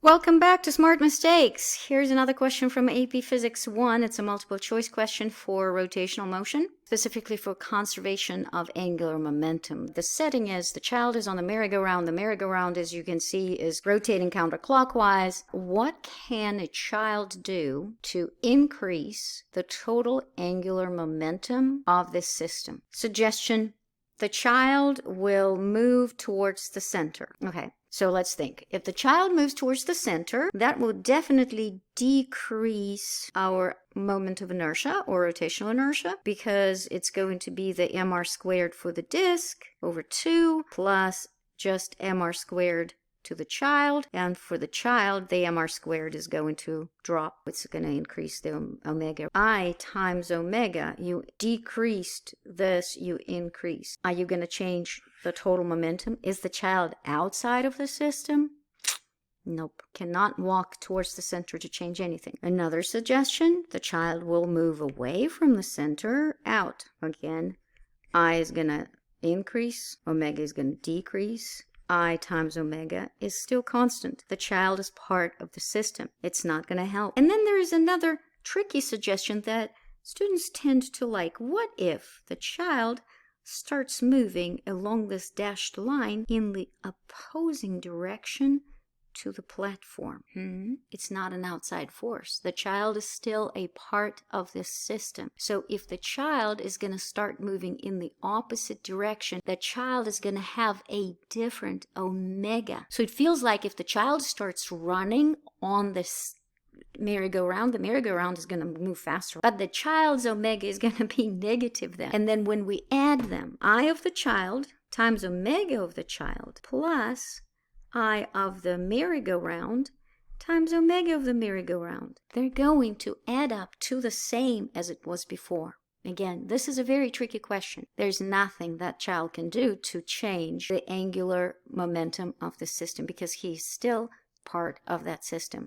Welcome back to Smart Mistakes. Here's another question from AP Physics 1. It's a multiple choice question for rotational motion, specifically for conservation of angular momentum. The setting is the child is on the merry-go-round. The merry-go-round, as you can see, is rotating counterclockwise. What can a child do to increase the total angular momentum of this system? Suggestion: the child will move towards the center. Okay. So let's think. If the child moves towards the center, that will definitely decrease our moment of inertia or rotational inertia, because it's going to be the mr squared for the disk over 2 plus just mr squared to the child. And for the child, the mr squared is going to drop. It's going to increase the omega. I times omega. You decreased this, you increase. Are you going to change the total momentum? Is the child outside of the system? Nope. Cannot walk towards the center to change anything. Another suggestion: the child will move away from the center, out. Again, I is going to increase, omega is going to decrease. I times omega is still constant. The child is part of the system. It's not going to help. And then there is another tricky suggestion that students tend to like. What if the child starts moving along this dashed line in the opposing direction to the platform? It's not an outside force. The child is still a part of this system. So if the child is going to start moving in the opposite direction, the child is going to have a different omega. So it feels like if the child starts running on this merry-go-round, the merry-go-round is going to move faster, but the child's omega is going to be negative then. And then when we add them, I of the child times omega of the child plus I of the merry-go-round times omega of the merry-go-round, they're going to add up to the same as it was before. Again, this is a very tricky question. There's nothing that child can do to change the angular momentum of the system because he's still part of that system.